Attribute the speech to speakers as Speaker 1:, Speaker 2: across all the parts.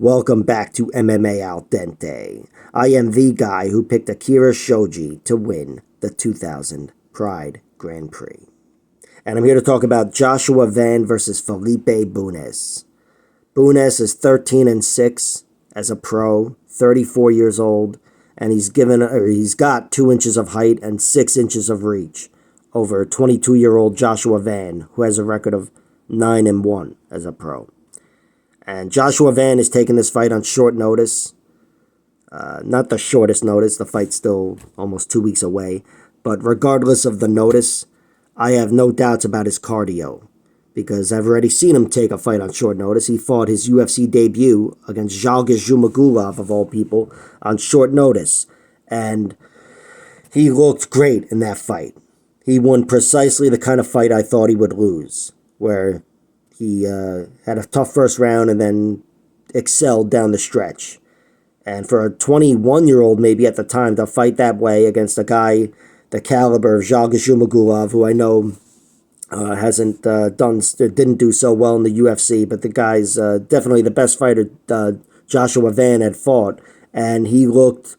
Speaker 1: Welcome back to MMA Al Dente. I am the guy who picked Akira Shoji to win the 2000 Pride Grand Prix. And I'm here to talk about Joshua Van versus Felipe Bunes. Bunes is 13-6 as a pro, 34 years old, and he's got 2 inches of height and 6 inches of reach over 22-year-old Joshua Van, who has a record of 9-1 as a pro. And Joshua Van is taking this fight on short notice. Not the shortest notice. The fight's still almost 2 weeks away. But regardless of the notice, I have no doubts about his cardio. Because I've already seen him take a fight on short notice. He fought his UFC debut against Zhalgas Zhumagulov, of all people, on short notice. And he looked great in that fight. He won precisely the kind of fight I thought he would lose. Where he had a tough first round and then excelled down the stretch. And for a 21-year-old maybe at the time to fight that way against a guy the caliber of Zhalgas Zhumagulov, who I know didn't do so well in the UFC, but the guy's definitely the best fighter Joshua Van had fought. And he looked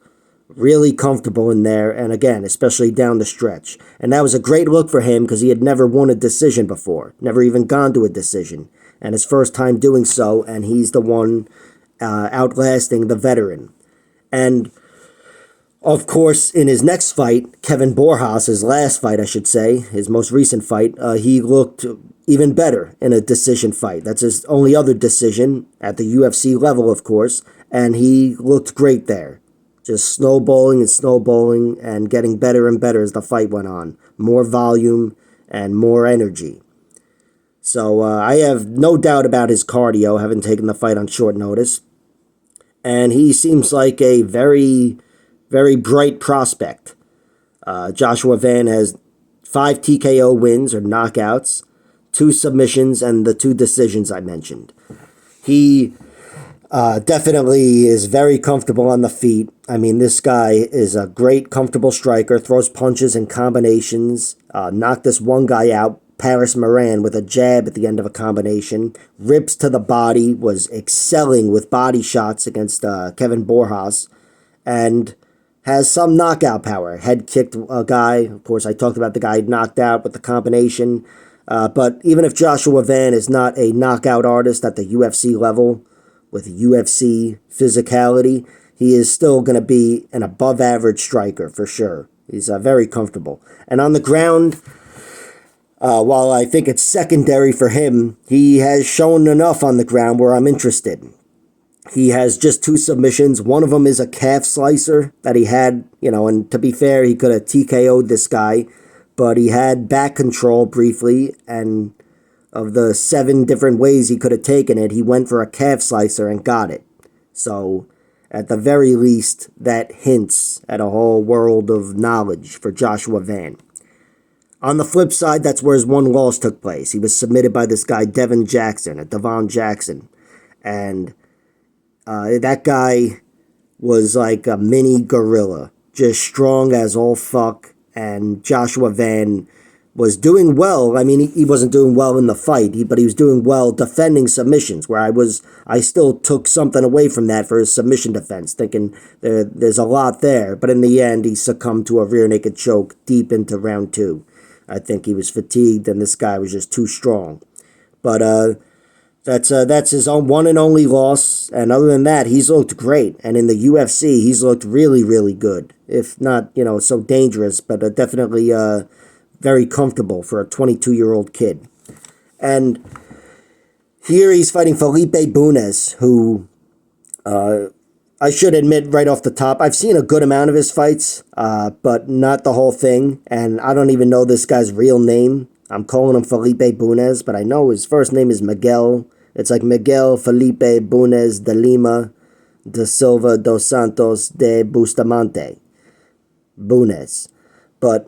Speaker 1: really comfortable in there, and again, especially down the stretch. And that was a great look for him because he had never won a decision before, never even gone to a decision. And his first time doing so, and he's the one outlasting the veteran. And, of course, in his next fight, Kevin Borjas, his last fight, I should say, his most recent fight, he looked even better in a decision fight. That's his only other decision at the UFC level, of course, and he looked great there. Just snowballing and getting better and better as the fight went on. More volume and more energy. So I have no doubt about his cardio, having taken the fight on short notice. And he seems like a very, very bright prospect. Joshua Van has 5 TKO wins or knockouts, 2 submissions, and the 2 decisions I mentioned. He definitely is very comfortable on the feet. I mean, this guy is a great, comfortable striker, throws punches and combinations, knocked this one guy out, Paris Moran, with a jab at the end of a combination, rips to the body, was excelling with body shots against Kevin Borjas, and has some knockout power. Head kicked a guy. Of course, I talked about the guy knocked out with the combination. But even if Joshua Van is not a knockout artist at the UFC level, with UFC physicality, he is still going to be an above-average striker for sure. He's very comfortable. And on the ground, while I think it's secondary for him, he has shown enough on the ground where I'm interested. He has just 2 submissions. One of them is a calf slicer that he had, and to be fair, he could have TKO'd this guy, but he had back control briefly, and of the 7 different ways he could have taken it, he went for a calf slicer and got it. So, at the very least, that hints at a whole world of knowledge for Joshua Van. On the flip side, that's where his one loss took place. He was submitted by this guy, Devon Jackson. And that guy was like a mini gorilla, just strong as all fuck, and Joshua Van was doing well. I mean, he wasn't doing well in the fight, but he was doing well defending submissions, where I still took something away from that for his submission defense, thinking there's a lot there. But in the end, he succumbed to a rear naked choke deep into round 2. I think he was fatigued, and this guy was just too strong. But that's his own one and only loss, and other than that, he's looked great. And in the UFC, he's looked really, really good. If not, so dangerous, but definitely very comfortable for a 22-year-old kid. And here he's fighting Felipe Bunes, who I should admit right off the top, I've seen a good amount of his fights, but not the whole thing. And I don't even know this guy's real name. I'm calling him Felipe Bunes, but I know his first name is Miguel. It's like Miguel Felipe Bunes de Lima de Silva dos Santos de Bustamante. Bunes. But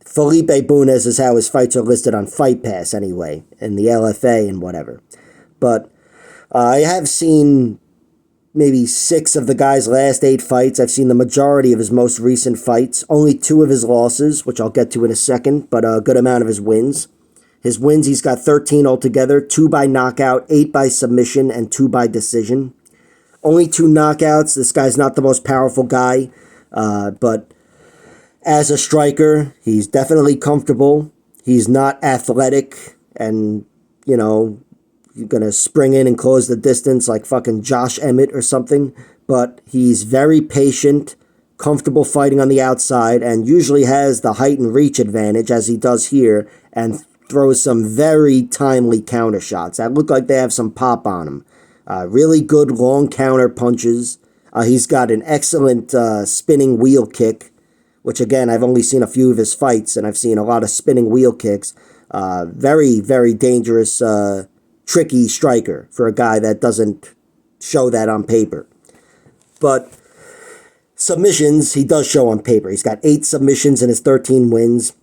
Speaker 1: Felipe Bunes is how his fights are listed on Fight Pass anyway, in the LFA and whatever. But I have seen maybe 6 of the guy's last 8 fights. I've seen the majority of his most recent fights. Only 2 of his losses, which I'll get to in a second, but a good amount of his wins. His wins, he's got 13 altogether, 2 by knockout, 8 by submission, and 2 by decision. Only 2 knockouts. This guy's not the most powerful guy, but as a striker, he's definitely comfortable. He's not athletic and, you know, you're going to spring in and close the distance like fucking Josh Emmett or something. But he's very patient, comfortable fighting on the outside, and usually has the height and reach advantage, as he does here, and throws some very timely counter shots that look like they have some pop on them. Really good long counter punches. He's got an excellent spinning wheel kick, which again, I've only seen a few of his fights, and I've seen a lot of spinning wheel kicks. Very, very dangerous, tricky striker for a guy that doesn't show that on paper. But submissions, he does show on paper. He's got 8 submissions in his 13 wins.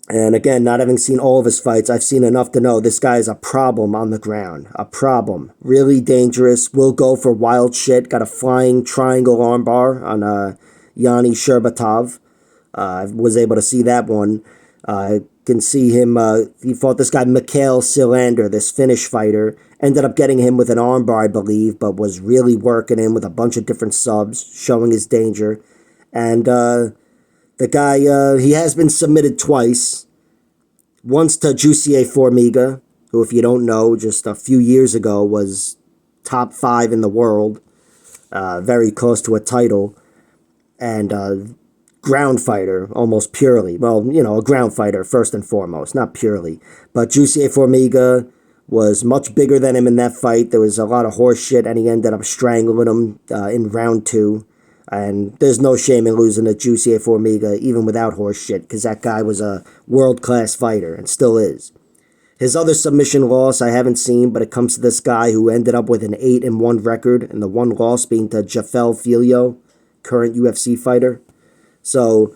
Speaker 1: And again, not having seen all of his fights, I've seen enough to know this guy is a problem on the ground. A problem. Really dangerous. Will go for wild shit. Got a flying triangle armbar on Yanni Sherbatov. I was able to see that one. I can see him, he fought this guy Mikhail Silander, this Finnish fighter. Ended up getting him with an armbar, I believe, but was really working him with a bunch of different subs, showing his danger. And the guy, he has been submitted twice. Once to Jussier Formiga, who, if you don't know, just a few years ago was top 5 in the world. Very close to a title. And ground fighter, almost purely. Well, you know, a ground fighter first and foremost, not purely. But Jussier Formiga was much bigger than him in that fight. There was a lot of horse shit, and he ended up strangling him in round 2. And there's no shame in losing to Jussier Formiga, even without horse shit, because that guy was a world-class fighter, and still is. His other submission loss I haven't seen, but it comes to this guy who ended up with an 8-1 record, and the one loss being to Jafel Filho, current UFC fighter. So,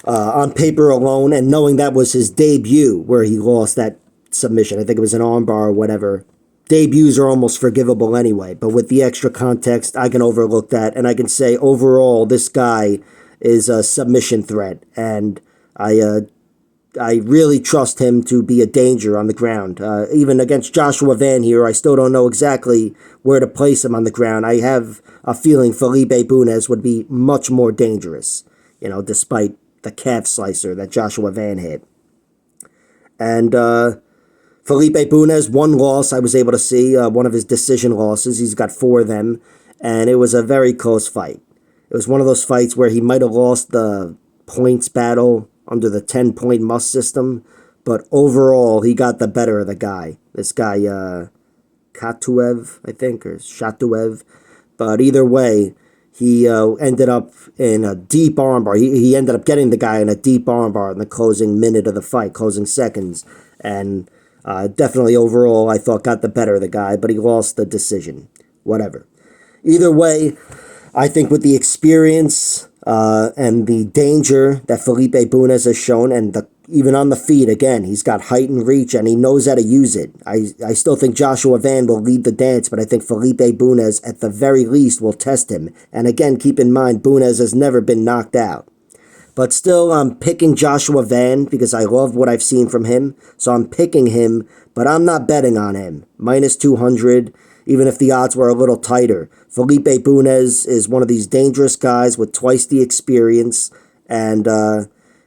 Speaker 1: on paper alone, and knowing that was his debut where he lost that submission, I think it was an armbar or whatever. Debuts are almost forgivable anyway, but with the extra context, I can overlook that, and I can say overall, this guy is a submission threat, and I really trust him to be a danger on the ground. Even against Joshua Van here, I still don't know exactly where to place him on the ground. I have a feeling Felipe Bunes would be much more dangerous, you know, despite the calf slicer that Joshua Van hit. And Felipe Bunes, one loss I was able to see, one of his decision losses. He's got 4 of them, and it was a very close fight. It was one of those fights where he might have lost the points battle under the 10-point must system, but overall, he got the better of the guy. This guy, Katuev, I think, or Shatuev. But either way, he ended up in a deep armbar. He ended up getting the guy in a deep armbar in the closing minute of the fight, closing seconds, and definitely overall, I thought got the better of the guy, but he lost the decision. Whatever. Either way, I think with the experience and the danger that Felipe Bunes has shown, and even on the feet, again, he's got height and reach, and he knows how to use it. I still think Joshua Van will lead the dance, but I think Felipe Bunes, at the very least, will test him. And again, keep in mind, Bunes has never been knocked out. But still, I'm picking Joshua Van because I love what I've seen from him. So I'm picking him, but I'm not betting on him. Minus 200, even if the odds were a little tighter. Felipe Bunes is one of these dangerous guys with twice the experience. And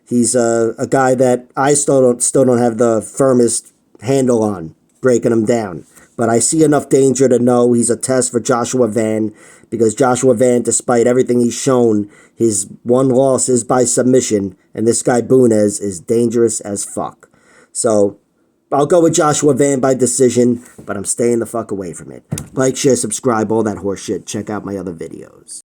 Speaker 1: he's a guy that I still don't have the firmest handle on, breaking him down. But I see enough danger to know he's a test for Joshua Van, because Joshua Van, despite everything he's shown, his one loss is by submission, and this guy Bunes is dangerous as fuck. So I'll go with Joshua Van by decision, but I'm staying the fuck away from it. Like, share, subscribe, all that horse shit. Check out my other videos.